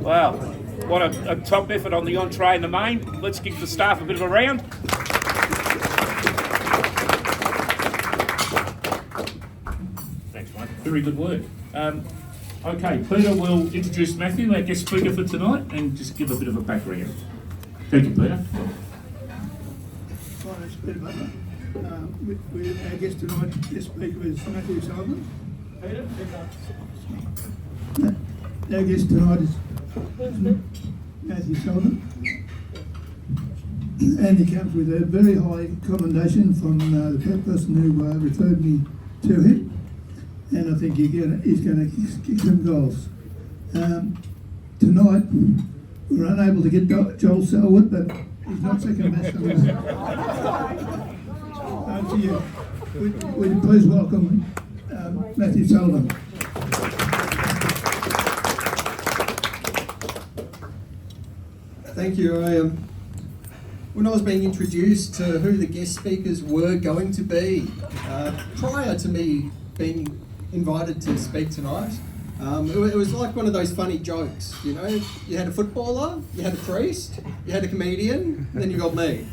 Wow, what a top effort on the entree and the main. Let's give the staff a bit of a round. Thanks, mate. Very good work. Okay, Peter will introduce Matthew, our guest speaker for tonight, and just give a bit of a background. Thank you, Peter. My name's Peter Butler. Our guest tonight, guest speaker is Matthew Sullivan. Peter, Our guest tonight is Matthew Sullivan. And he comes with a very high commendation from the person who referred me to him. And I think he's going to kick some goals. Tonight, we were unable to get Joel Selwood, but he's not second best on us. To you. Would you please welcome Matthew Sullivan? Thank you. When I was being introduced to who the guest speakers were going to be, prior to me being invited to speak tonight, it was like one of those funny jokes, you know. You had a footballer, you had a priest, you had a comedian, and then you got me.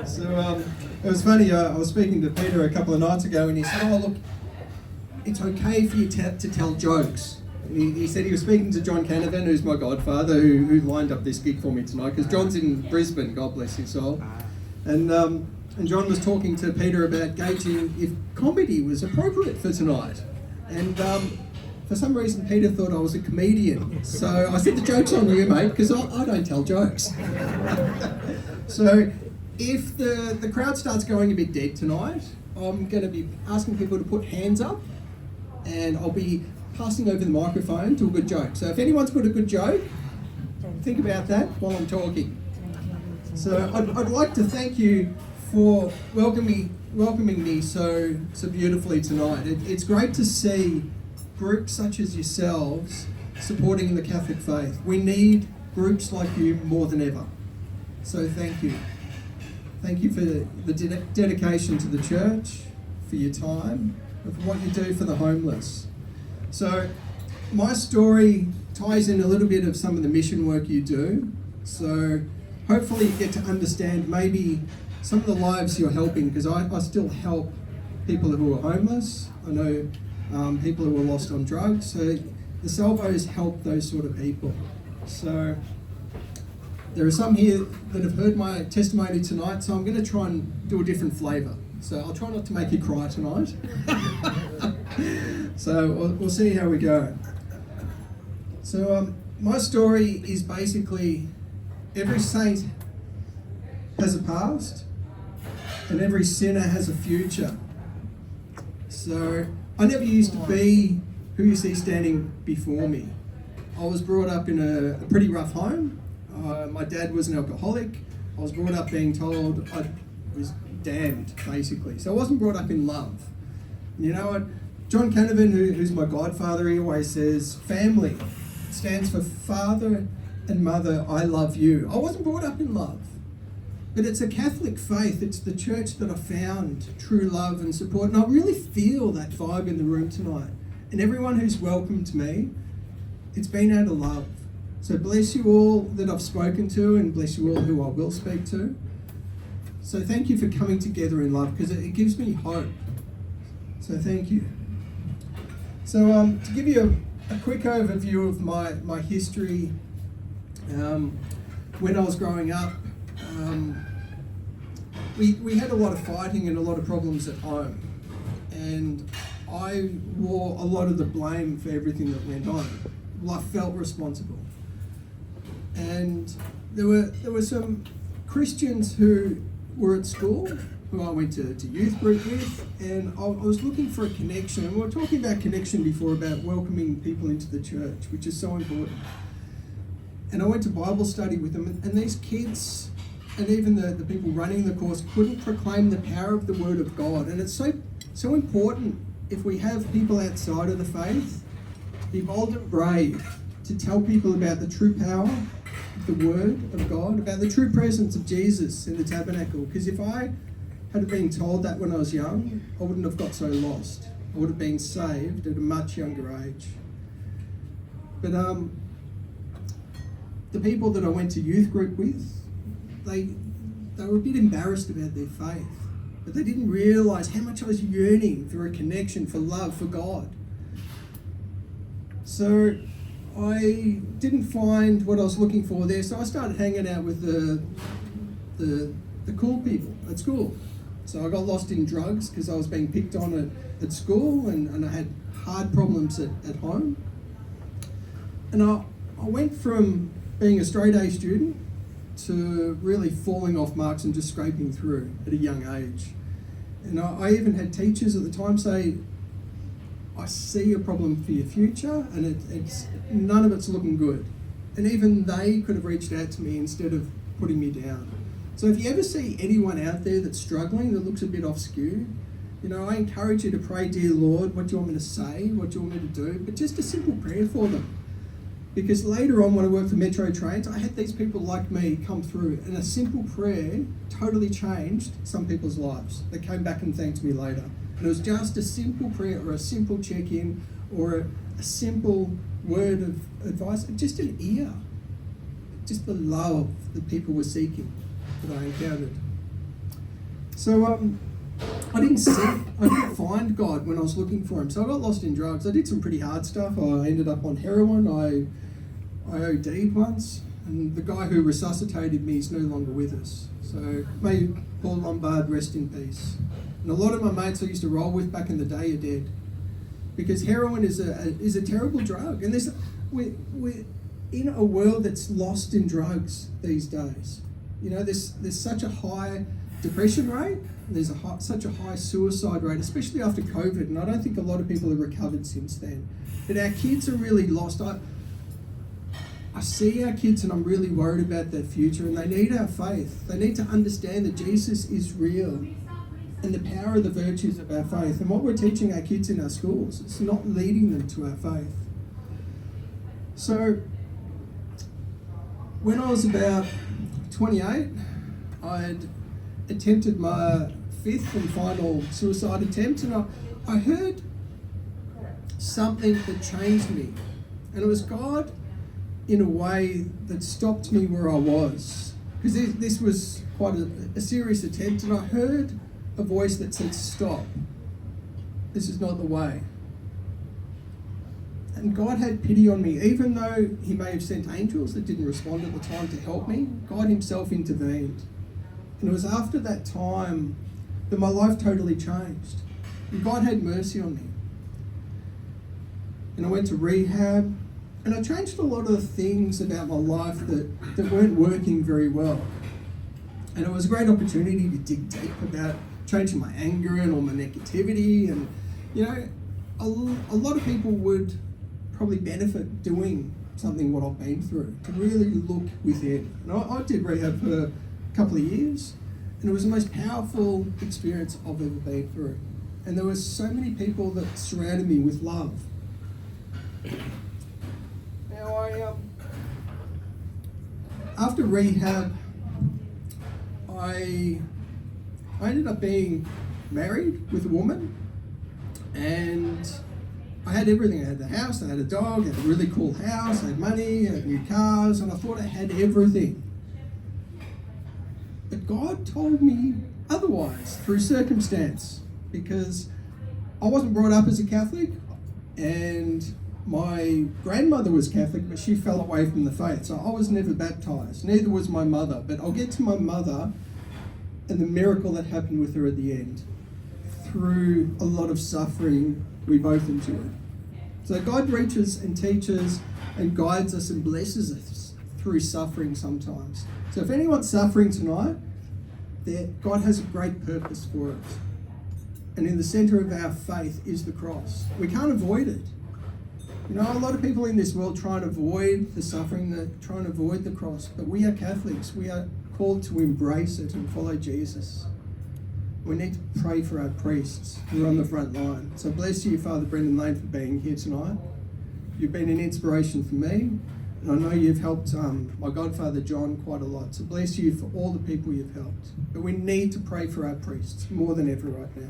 So it was funny. I was speaking to Peter a couple of nights ago, and he said, "Oh, look, it's okay for you to tell jokes." And he said he was speaking to John Canavan, who's my godfather, who lined up this gig for me tonight, because John's in Brisbane, God bless his soul. And John was talking to Peter about gauging if comedy was appropriate for tonight. And for some reason, Peter thought I was a comedian. So I said, the joke's on you, mate, because I don't tell jokes. So if the crowd starts going a bit dead tonight, I'm going to be asking people to put hands up, and I'll be passing over the microphone to a good joke. So if anyone's got a good joke, think about that while I'm talking. So I'd like to thank you for welcoming me so beautifully tonight. It's great to see groups such as yourselves supporting the Catholic faith. We need groups like you more than ever. So thank you. Thank you for the dedication to the church, for your time, and for what you do for the homeless. So my story ties in a little bit of some of the mission work you do. So hopefully you get to understand maybe some of the lives you're helping, because I still help people who are homeless. I know people who are lost on drugs. So the Salvos help those sort of people. So there are some here that have heard my testimony tonight, so I'm going to try and do a different flavour. So I'll try not to make you cry tonight. So we'll see how we go. So my story is basically every saint has a past and every sinner has a future. So I never used to be who you see standing before me. I was brought up in a pretty rough home. My dad was an alcoholic. I was brought up being told I was damned, basically. So I wasn't brought up in love. You know what? John Canavan, who's my godfather, he always says, family stands for father and mother, I love you. I wasn't brought up in love. But it's a Catholic faith. It's the church that I found true love and support. And I really feel that vibe in the room tonight. And everyone who's welcomed me, it's been out of love. So bless you all that I've spoken to, and bless you all who I will speak to. So thank you for coming together in love, because it gives me hope. So thank you. So to give you a quick overview of my history, when I was growing up, we had a lot of fighting and a lot of problems at home. And I wore a lot of the blame for everything that went on. Well, I felt responsible. And there were some Christians who were at school, who I went to youth group with, and I was looking for a connection. And we were talking about connection before, about welcoming people into the church, which is so important. And I went to Bible study with them, and these kids, and even the people running the course, couldn't proclaim the power of the Word of God. And it's so important, if we have people outside of the faith, to be bold and brave, to tell people about the true power of the Word of God, about the true presence of Jesus in the tabernacle. Because if I had been told that when I was young, I wouldn't have got so lost. I would have been saved at a much younger age. But the people that I went to youth group with, they were a bit embarrassed about their faith, but they didn't realise how much I was yearning for a connection, for love, for God. So I didn't find what I was looking for there, so I started hanging out with the cool people at school. So I got lost in drugs because I was being picked on at school, and I had hard problems at home. And I went from being a straight A student to really falling off marks and just scraping through at a young age. And I even had teachers at the time say, I see a problem for your future, and it's none of it's looking good. And even they could have reached out to me instead of putting me down. So if you ever see anyone out there that's struggling, that looks a bit off skew, I encourage you to pray, dear Lord, what do you want me to say? What do you want me to do? But just a simple prayer for them. Because later on, when I worked for Metro Trains, I had these people like me come through, and a simple prayer totally changed some people's lives. They came back and thanked me later. And it was just a simple prayer or a simple check-in or a simple word of advice, just an ear. Just the love that people were seeking that I encountered. So I didn't find God when I was looking for him. So I got lost in drugs. I did some pretty hard stuff. I ended up on heroin. I OD'd once, and the guy who resuscitated me is no longer with us. So may Paul Lombard rest in peace. And a lot of my mates I used to roll with back in the day are dead, because heroin is a terrible drug. And we're in a world that's lost in drugs these days. There's such a high depression rate, and there's such a high suicide rate, especially after COVID, and I don't think a lot of people have recovered since then. But our kids are really lost. I see our kids, and I'm really worried about their future, and they need our faith. They need to understand that Jesus is real and the power of the virtues of our faith. And what we're teaching our kids in our schools, it's not leading them to our faith. So when I was about 28, I'd attempted my 5th and final suicide attempt, and I heard something that changed me. And it was God in a way that stopped me where I was. Because this was quite a serious attempt, and I heard a voice that said, stop. This is not the way. And God had pity on me. Even though he may have sent angels that didn't respond at the time to help me, God himself intervened. And it was after that time that my life totally changed. And God had mercy on me. And I went to rehab, and I changed a lot of the things about my life that weren't working very well. And it was a great opportunity to dig deep about changing my anger and all my negativity. And, a lot of people would probably benefit doing something what I've been through, to really look within. And I did rehab for a couple of years, and it was the most powerful experience I've ever been through. And there were so many people that surrounded me with love. Now after rehab, I ended up being married with a woman, and I had everything. I had the house, I had a dog, I had a really cool house, I had money, I had new cars, and I thought I had everything. But God told me otherwise through circumstance, because I wasn't brought up as a Catholic, and my grandmother was Catholic, but she fell away from the faith, so I was never baptised. Neither was my mother. But I'll get to my mother and the miracle that happened with her at the end, through a lot of suffering we both endured. So God reaches and teaches and guides us and blesses us through suffering sometimes. So if anyone's suffering tonight, God has a great purpose for it. And in the centre of our faith is the cross. We can't avoid it. A lot of people in this world try and avoid the suffering, try and avoid the cross. But we are Catholics. We are called to embrace it and follow Jesus. We need to pray for our priests who are on the front line. So bless you, Father Brendan Lane, for being here tonight. You've been an inspiration for me, and I know you've helped my godfather John quite a lot. So bless you for all the people you've helped. But we need to pray for our priests more than ever right now.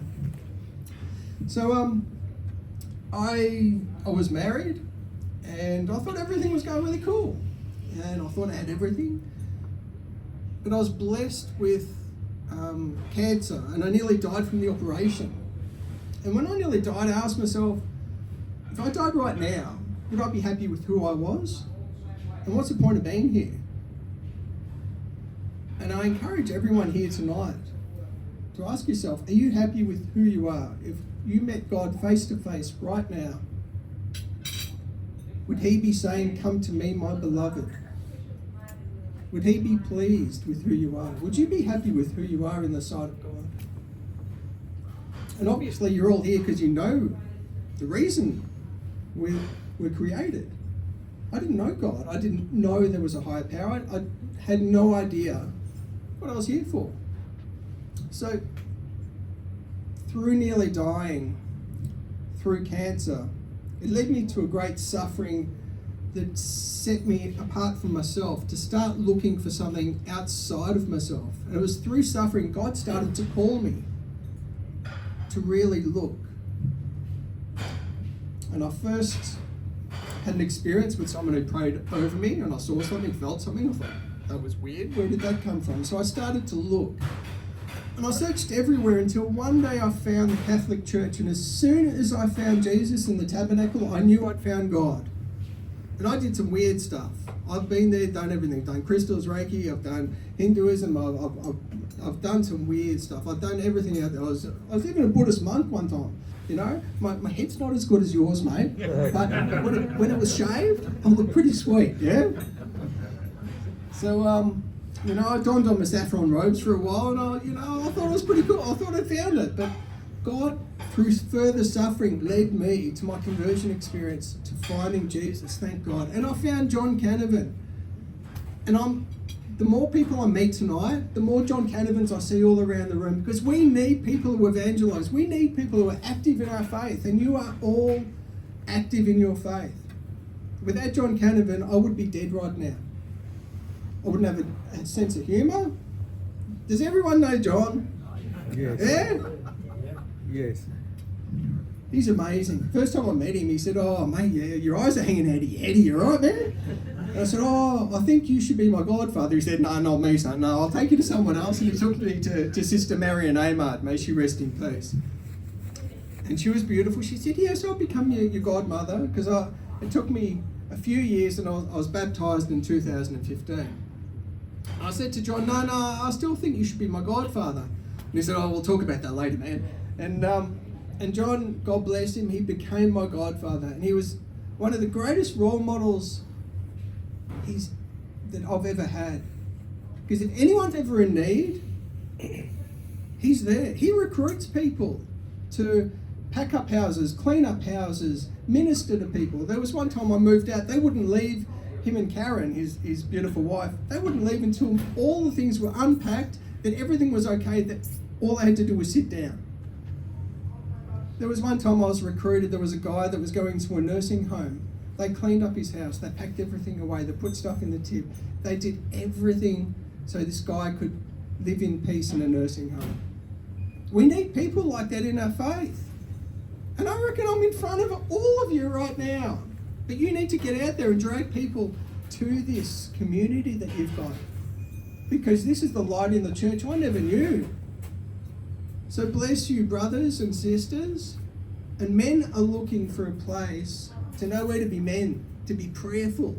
So I was married, and I thought everything was going really cool. and I thought I had everything. But I was blessed with cancer, and I nearly died from the operation. And when I nearly died, I asked myself, if I died right now, would I be happy with who I was? And what's the point of being here? And I encourage everyone here tonight to ask yourself, are you happy with who you are? If you met God face to face right now, would he be saying, come to me, my beloved? Would he be pleased with who you are? Would you be happy with who you are in the sight of God? And obviously you're all here because you know the reason we're created. I didn't know God. I didn't know there was a higher power. I had no idea what I was here for. So through nearly dying, through cancer, it led me to a great suffering that set me apart from myself, to start looking for something outside of myself. And it was through suffering God started to call me to really look. And I first had an experience with someone who prayed over me, and I saw something, felt something. I thought, that was weird. Where did that come from? So I started to look. And I searched everywhere until one day I found the Catholic Church, and as soon as I found Jesus in the tabernacle, I knew I'd found God. And I did some weird stuff. I've been there, done everything. Done crystals, Reiki, I've done Hinduism, I've done some weird stuff. I've done everything out there. I was even a Buddhist monk one time. You know, my head's not as good as yours, mate. But when it was shaved, I looked pretty sweet, yeah? So, you know, I donned on my saffron robes for a while, and I thought it was pretty cool. I thought I'd found it. But God, through further suffering, led me to my conversion experience, to finding Jesus, thank God. And I found John Canavan. And the more people I meet tonight, the more John Canavans I see all around the room, because we need people who evangelize. We need people who are active in our faith, and you are all active in your faith. Without John Canavan, I would be dead right now. I wouldn't have a sense of humour. Does everyone know John? Yes. Yeah? Yes. He's amazing. First time I met him, he said, oh, mate, yeah, your eyes are hanging out of your head. Are you all right, man? And I said, oh, I think you should be my godfather. He said, no, not me, son. No, I'll take you to someone else. And he took me to Sister Marion Amard. May she rest in peace. And she was beautiful. She said, yes, I'll become your godmother. Because it took me a few years, and I was baptised in 2015. I said to John, no, I still think you should be my godfather. And he said, oh, we'll talk about that later, man. And John, God bless him, he became my godfather. And he was one of the greatest role models that I've ever had. Because if anyone's ever in need, he's there. He recruits people to pack up houses, clean up houses, minister to people. There was one time I moved out, they wouldn't leave. Him and Karen, his beautiful wife, they wouldn't leave until all the things were unpacked, that everything was okay, that all they had to do was sit down. There was one time I was recruited, there was a guy that was going to a nursing home. They cleaned up his house, they packed everything away, they put stuff in the tip. They did everything so this guy could live in peace in a nursing home. We need people like that in our faith. And I reckon I'm in front of all of you right now. But you need to get out there and drag people to this community that you've got. Because this is the light in the church I never knew. So bless you, brothers and sisters. And men are looking for a place to know where to be men, to be prayerful.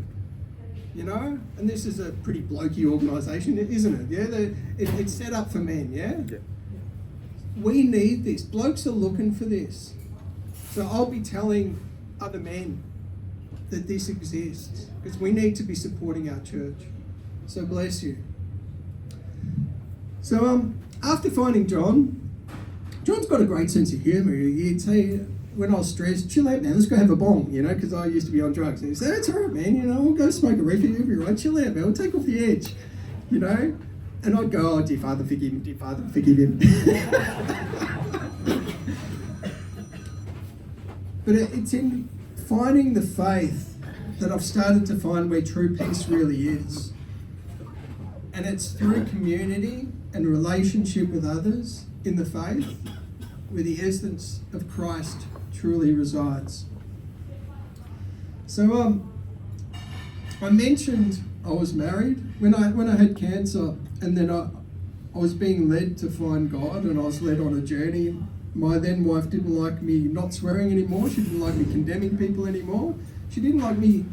You know? And this is a pretty blokey organisation, isn't it? Yeah, it's set up for men, yeah? We need this. Blokes are looking for this. So I'll be telling other men that this exists, because we need to be supporting our church. So bless you. So after finding John's got a great sense of humour. He'd say, when I was stressed, chill out, man, let's go have a bong, you know, because I used to be on drugs. And he'd say, that's all right, man, you know, we'll go smoke a reefer, you'll be right, chill out, man, we'll take off the edge, you know. And I'd go, oh, dear Father, forgive him, dear Father, forgive him. But it's in finding the faith that I've started to find where true peace really is. And it's through community and relationship with others in the faith where the essence of Christ truly resides. So I mentioned I was married when I had cancer, and then I was being led to find God, and I was led on a journey. My then wife didn't like me not swearing anymore. She didn't like me condemning people anymore. She didn't like me,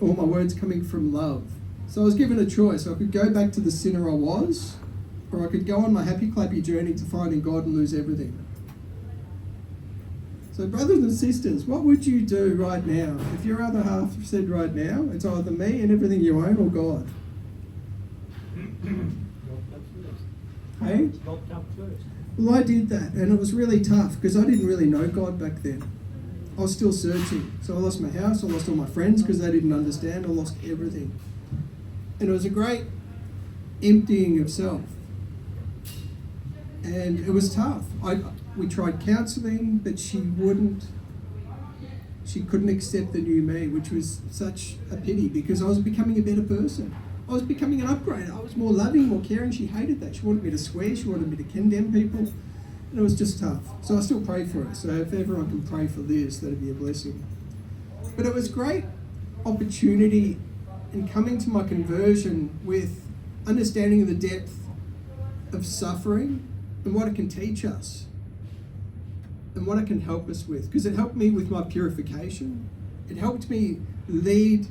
all my words coming from love. So I was given a choice. I could go back to the sinner I was, or I could go on my happy clappy journey to finding God and lose everything. So brothers and sisters, what would you do right now? If your other half said right now, it's either me and everything you own or God. Hey? Well, I did that, and it was really tough because I didn't really know God back then. I was still searching. So I lost my house, I lost all my friends because they didn't understand, I lost everything. And it was a great emptying of self. And it was tough. We tried counselling, but she couldn't accept the new me, which was such a pity because I was becoming a better person. I was becoming an upgrade. I was more loving, more caring. She hated that. She wanted me to swear. She wanted me to condemn people. And it was just tough. So I still pray for her. So if everyone can pray for Liz, that'd be a blessing. But it was great opportunity in coming to my conversion with understanding the depth of suffering and what it can teach us and what it can help us with. Because it helped me with my purification. It helped me lead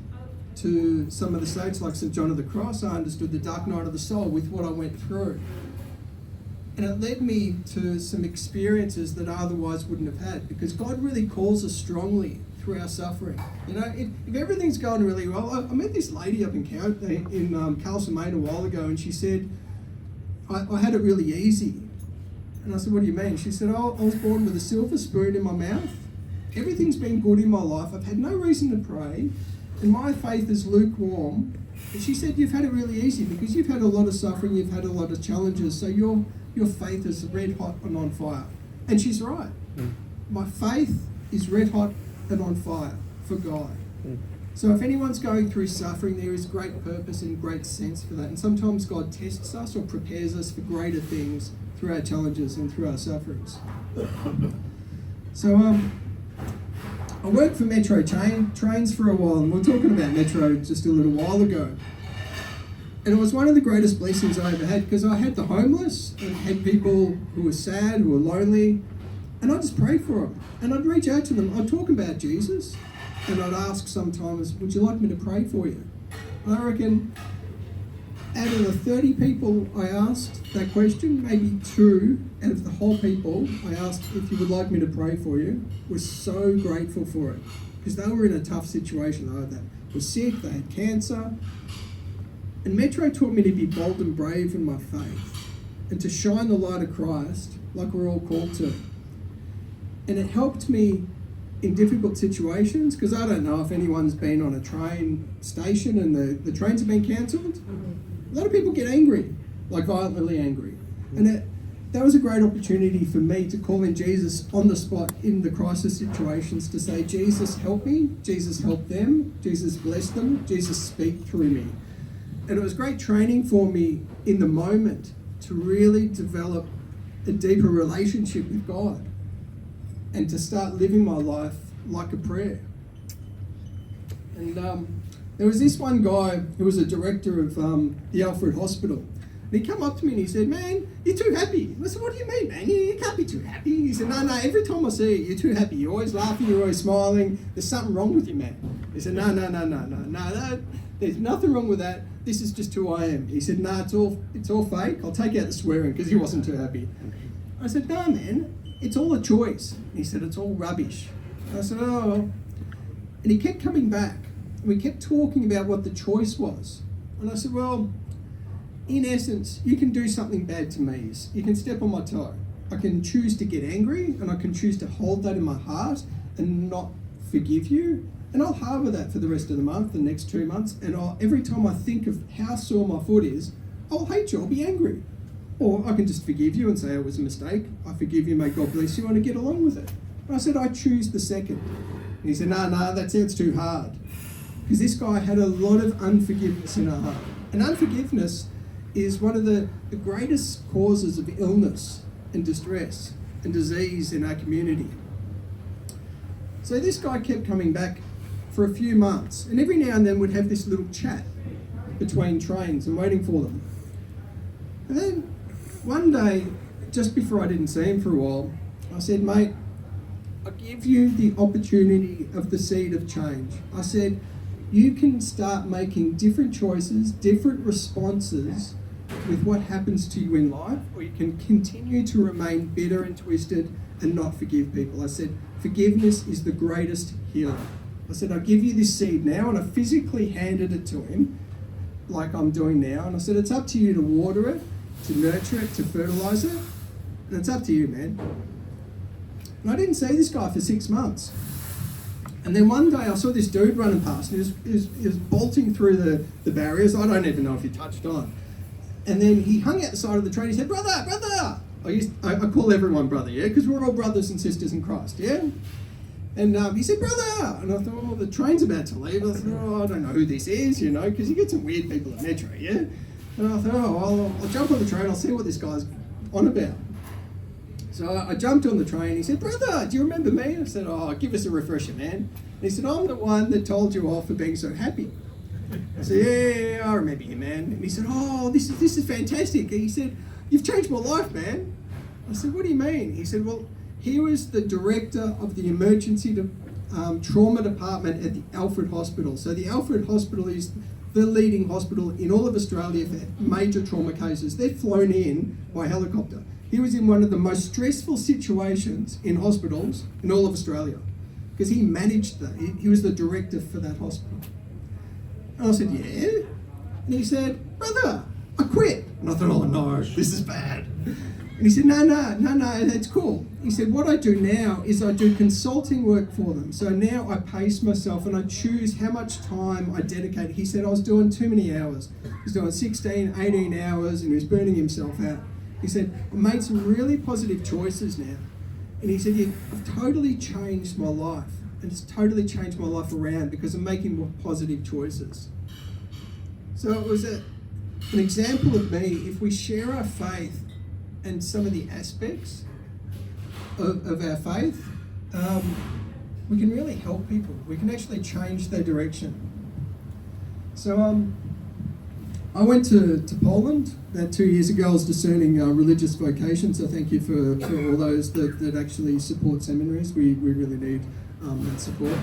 to some of the saints like St. John of the Cross. I understood the dark night of the soul with what I went through. And it led me to some experiences that I otherwise wouldn't have had, because God really calls us strongly through our suffering. You know, if everything's going really well, I met this lady up in Castlemaine a while ago, and she said, I had it really easy. And I said, what do you mean? She said, I was born with a silver spoon in my mouth. Everything's been good in my life. I've had no reason to pray. And my faith is lukewarm. And she said, you've had it really easy because you've had a lot of suffering, you've had a lot of challenges, so your faith is red hot and on fire. And she's right. My faith is red hot and on fire for God. So if anyone's going through suffering, there is great purpose and great sense for that. And sometimes God tests us or prepares us for greater things through our challenges and through our sufferings. So I worked for Metro Trains for a while, and we were talking about Metro just a little while ago. And it was one of the greatest blessings I ever had, because I had the homeless and had people who were sad, who were lonely, and I just prayed for them. And I'd reach out to them, I'd talk about Jesus, and I'd ask sometimes, would you like me to pray for you? And I reckon out of the 30 people I asked that question, maybe 2 out of the whole people I asked if you would like me to pray for you, were so grateful for it, because they were in a tough situation. They were sick, they had cancer. And Metro taught me to be bold and brave in my faith and to shine the light of Christ like we're all called to. And it helped me in difficult situations, because I don't know if anyone's been on a train station and the trains have been cancelled. A lot of people get angry, like violently angry. And that was a great opportunity for me to call in Jesus on the spot in the crisis situations to say, Jesus, help me, Jesus, help them, Jesus, bless them, Jesus, speak through me. And it was great training for me in the moment to really develop a deeper relationship with God and to start living my life like a prayer. And there was this one guy who was a director of the Alfred Hospital. And he come up to me and he said, man, you're too happy. I said, what do you mean, man? You can't be too happy. He said, no, every time I see you, you're too happy. You're always laughing, you're always smiling. There's something wrong with you, man. He said, no, there's nothing wrong with that. This is just who I am. He said, no, it's all fake. I'll take out the swearing, because he wasn't too happy. I said, no, man, it's all a choice. He said, it's all rubbish. I said, oh. And he kept coming back. And we kept talking about what the choice was. And I said, well, in essence, you can do something bad to me. You can step on my toe. I can choose to get angry, and I can choose to hold that in my heart and not forgive you. And I'll harbour that for the rest of the month, the next 2 months. And every time I think of how sore my foot is, I'll hate you, I'll be angry. Or I can just forgive you and say it was a mistake. I forgive you, may God bless you, and I get along with it. And I said, I choose the second. And he said, no, that sounds too hard. Because this guy had a lot of unforgiveness in our heart. And unforgiveness is one of the greatest causes of illness and distress and disease in our community. So this guy kept coming back, for a few months. And every now and then we'd have this little chat between trains and waiting for them. And then one day, just before I didn't see him for a while, I said, mate, I give you the opportunity of the seed of change. I said, you can start making different choices, different responses with what happens to you in life, or you can continue to remain bitter and twisted and not forgive people. I said, forgiveness is the greatest healer. I said, I'll give you this seed now, and I physically handed it to him, like I'm doing now, and I said, it's up to you to water it, to nurture it, to fertilise it, and it's up to you, man. And I didn't see this guy for 6 months. And then one day I saw this dude running past, and he was bolting through the barriers. I don't even know if he touched on. And then he hung out the side of the train. He said, brother, brother. I call everyone brother, yeah? Because we're all brothers and sisters in Christ, yeah? And he said, brother. And I thought, oh, the train's about to leave. I thought, oh, I don't know who this is, you know, because you get some weird people at Metro, yeah? And I thought, oh, I'll jump on the train. I'll see what this guy's on about. So I jumped on the train. He said, brother, do you remember me? I said, oh, give us a refresher, man. And he said, I'm the one that told you off for being so happy. I said, yeah, I remember you, man. And he said, oh, this is fantastic. He said, you've changed my life, man. I said, what do you mean? He said, well, he was the director of the emergency trauma department at the Alfred Hospital. So the Alfred Hospital is the leading hospital in all of Australia for major trauma cases. They're flown in by helicopter. He was in one of the most stressful situations in hospitals in all of Australia because he managed that. He was the director for that hospital. And I said, yeah? And he said, brother, I quit. And I thought, oh no, this is bad. And he said, no, that's cool. He said, what I do now is I do consulting work for them. So now I pace myself and I choose how much time I dedicate. He said, I was doing too many hours. He was doing 16, 18 hours and he was burning himself out. He said, I made some really positive choices now. And he said, yeah, I've totally changed my life. And it's totally changed my life around because I'm making more positive choices. So it was an example of me, if we share our faith and some of the aspects of our faith, we can really help people. We can actually change their direction. So I went to Poland about 2 years ago. I was discerning religious vocations. So thank you for all those that actually support seminaries. We really need that support.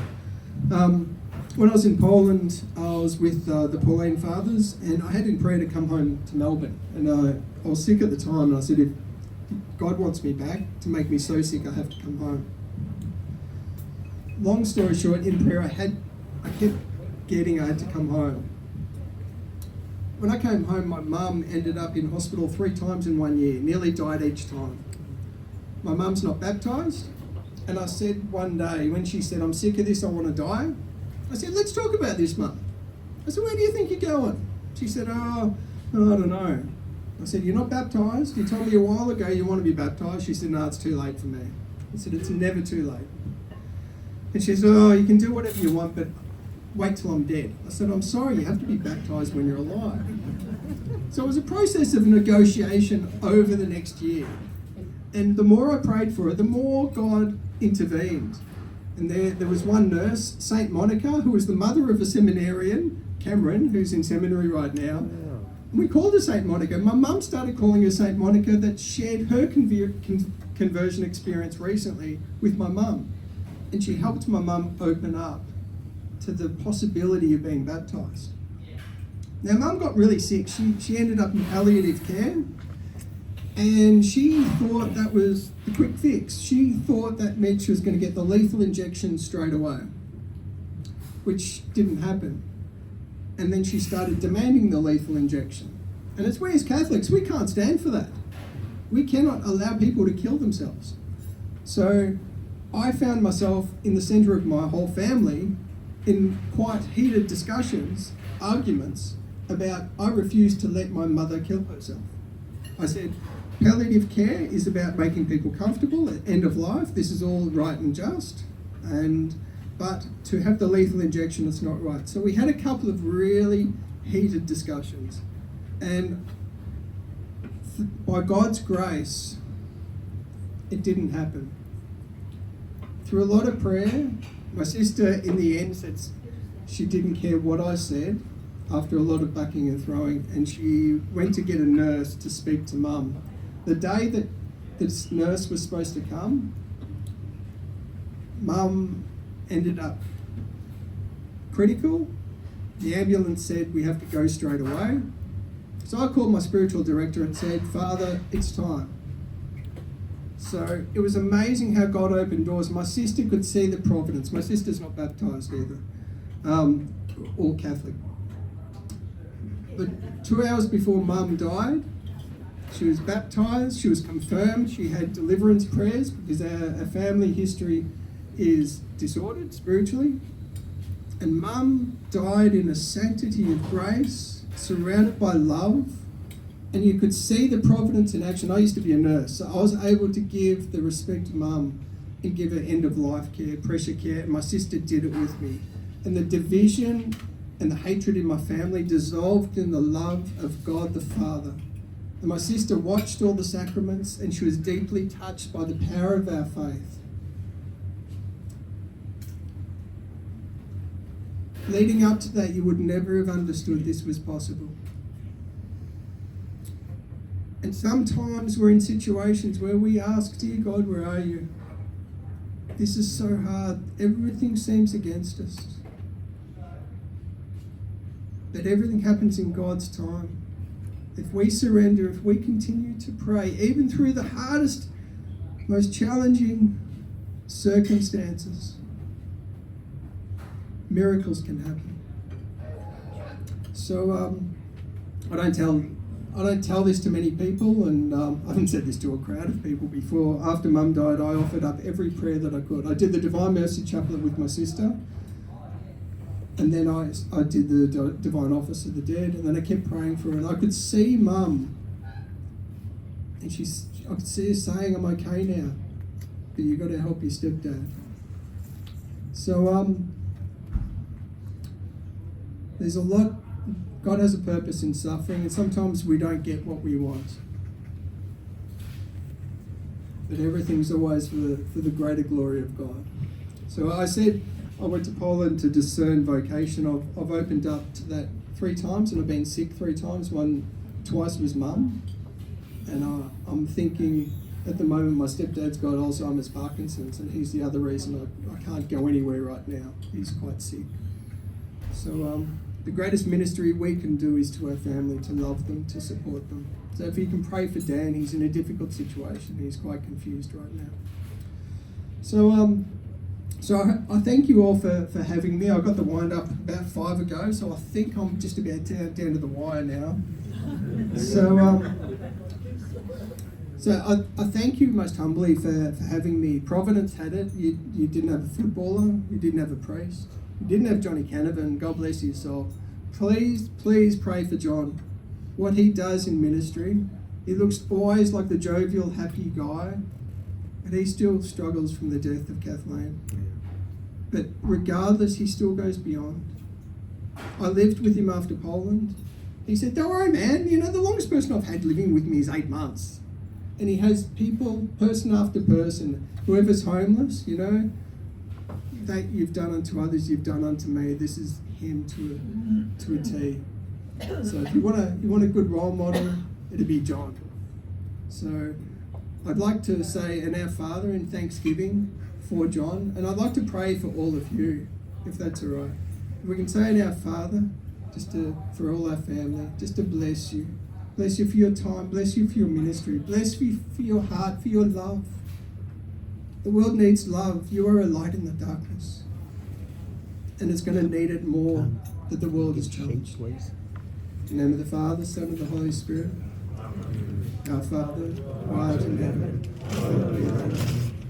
When I was in Poland, I was with the Pauline Fathers, and I had in prayer to come home to Melbourne. And I was sick at the time, and I said, if God wants me back to make me so sick, I have to come home. Long story short, in prayer, I kept getting I had to come home. When I came home, my mum ended up in hospital 3 times in 1 year, nearly died each time. My mum's not baptised, and I said one day, when she said, I'm sick of this, I want to die, I said, let's talk about this, Mum. I said, where do you think you're going? She said, I don't know. I said, you're not baptised? You told me a while ago you want to be baptised. She said, no, it's too late for me. I said, it's never too late. And she said, oh, you can do whatever you want, but wait till I'm dead. I said, I'm sorry, you have to be baptised when you're alive. So it was a process of negotiation over the next year. And the more I prayed for her, the more God intervened. And there was one nurse, St. Monica, who was the mother of a seminarian, Cameron, who's in seminary right now. And we called her St. Monica. My mum started calling her St. Monica that shared her conversion experience recently with my mum. And she helped my mum open up to the possibility of being baptised. Now, Mum got really sick. She ended up in palliative care, and she thought that was the quick fix. She thought that meant she was going to get the lethal injection straight away, which didn't happen. And then she started demanding the lethal injection. And it's we as Catholics, we can't stand for that. We cannot allow people to kill themselves. So I found myself in the centre of my whole family in quite heated discussions, arguments about I refused to let my mother kill herself. I said, palliative care is about making people comfortable at end of life. This is all right and just. But to have the lethal injection, it's not right. So we had a couple of really heated discussions. And by God's grace, it didn't happen. Through a lot of prayer, My sister, in the end, said she didn't care what I said after a lot of bucking and throwing, and she went to get a nurse to speak to Mum. The day that this nurse was supposed to come, Mum ended up critical. The ambulance said we have to go straight away. So I called my spiritual director and said, Father, it's time. So it was amazing how God opened doors. My sister could see the providence. My sister's not baptised either, or Catholic. But 2 hours before Mum died, she was baptised, she was confirmed, she had deliverance prayers because our family history is disordered spiritually. And Mum died in a sanctity of grace, surrounded by love, and you could see the providence in action. I used to be a nurse, so I was able to give the respect to Mum and give her end-of-life care, pressure care, and my sister did it with me. And the division and the hatred in my family dissolved in the love of God the Father. And my sister watched all the sacraments, and she was deeply touched by the power of our faith. Leading up to that, you would never have understood this was possible. And sometimes we're in situations where we ask, dear God, where are you? This is so hard. Everything seems against us. But everything happens in God's time. If we surrender, if we continue to pray, even through the hardest, most challenging circumstances, miracles can happen. So I don't tell this to many people, and I haven't said this to a crowd of people before. After Mum died, I offered up every prayer that I could. I did the Divine Mercy Chaplet with my sister, and then I did the Divine Office of the Dead, and then I kept praying for her. And I could see Mum, and I could see her saying, "I'm okay now, but you've got to help your stepdad." So there's a lot. God has a purpose in suffering, and sometimes we don't get what we want. But everything's always for the greater glory of God. So I said I went to Poland to discern vocation. I've opened up to that 3 times, and I've been sick 3 times. Twice was Mum. And I'm thinking, at the moment, my stepdad's got Alzheimer's, Parkinson's, and he's the other reason I can't go anywhere right now. He's quite sick. So the greatest ministry we can do is to our family, to love them, to support them. So if you can pray for Dan, he's in a difficult situation. He's quite confused right now. So I thank you all for having me. I got the wind up about 5 ago, so I think I'm just about down to the wire now. So I thank you most humbly for having me. Providence had it. You didn't have a footballer. You didn't have a priest. You didn't have Johnny Canavan. God bless his soul. Please pray for John. What he does in ministry. He looks always like the jovial, happy guy, but he still struggles from the death of Kathleen. But regardless, he still goes beyond. I lived with him after Poland. He said, "Don't worry, man. You know, the longest person I've had living with me is 8 months." And he has people, person after person, whoever's homeless, you know, that you've done unto others, you've done unto me. This is him to a T. So if you want a good role model, it'd be John. So I'd like to say an Our Father in thanksgiving for John, and I'd like to pray for all of you, if that's all right. If we can say an Our Father, for all our family, just to bless you. Bless you for your time, bless you for your ministry, bless you for your heart, for your love. The world needs love. You are a light in the darkness. And it's going to need it more that the world is changed. In the name of the Father, Son, and the Holy Spirit. Our Father, who art in heaven, hallowed be thy name.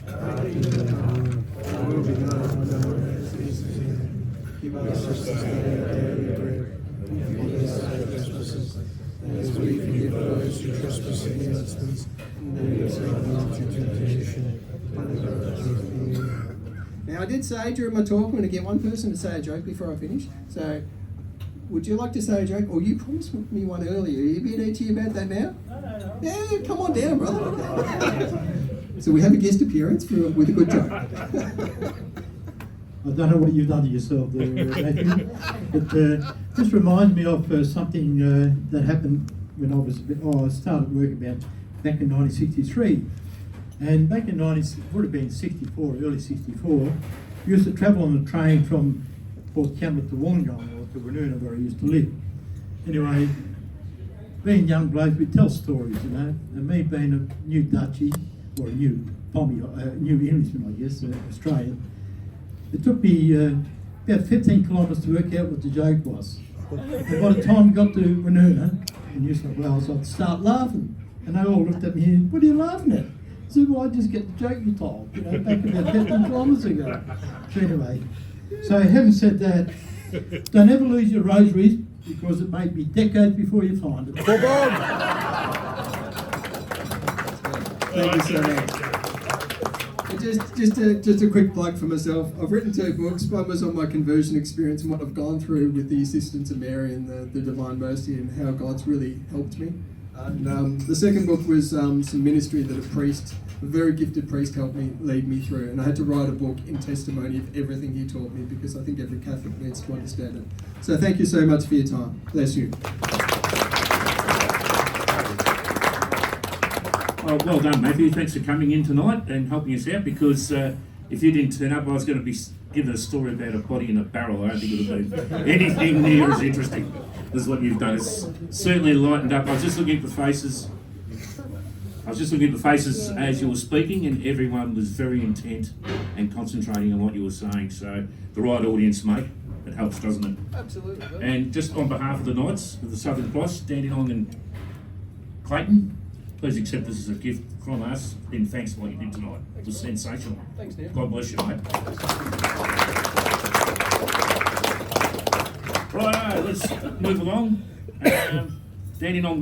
Thy kingdom come, thy will be done on earth as it is in heaven. Give us this day our daily bread, and forgive us our trespasses, as we forgive those who trespass against us. And lead us not into temptation, but deliver us from evil. Now, I did say during my talk, I'm going to get one person to say a joke before I finish. So, would you like to say a joke? Or you promised me one earlier. Are you being itchy about that now? No. Yeah, come on down, brother. So we have a guest appearance with a good joke. I don't know what you've done to yourself there, Matthew, but this reminds me of something that happened when I was I started work back in 1963, and back in would have been 64, early 64. We used to travel on the train from Port Campbell to Wollongong or to Woonona, where I used to live. Anyway, being young blokes, we tell stories, you know. And me being a new Dutchie, or a new Pommy, new Englishman, I guess, Australian, it took me about 15 kilometres to work out what the joke was. And by the time we got to Woonona in New South Wales, I'd start laughing. And they all looked at me and, "What are you laughing at?" I said, "Well, I just get the joke you told, you know, back about 15 kilometres ago." So anyway, so having said that, don't ever lose your rosaries, because it may be decades before you find it. Thank you so much. Just a quick plug for myself. I've written 2 books. One was on my conversion experience and what I've gone through with the assistance of Mary and the Divine Mercy, and how God's really helped me. And the second book was some ministry that a very gifted priest, helped me lead me through. And I had to write a book in testimony of everything he taught me, because I think every Catholic needs to understand it. So thank you so much for your time. Bless you. Well done, Matthew. Thanks for coming in tonight and helping us out, because if you didn't turn up, I was going to be giving a story about a body in a barrel. I don't think it would have been anything near as interesting as what you've done. It's certainly lightened up. I was just looking at the faces. As you were speaking, and everyone was very intent and concentrating on what you were saying. So the right audience, mate. It helps, doesn't it? Absolutely. And just on behalf of the Knights of the Southern Cross, Dandenong and Clayton, please accept this as a gift from us in thanks for what you did tonight. It was sensational. Thanks, Neil. God bless you, mate. Right, let's move along. Dandenong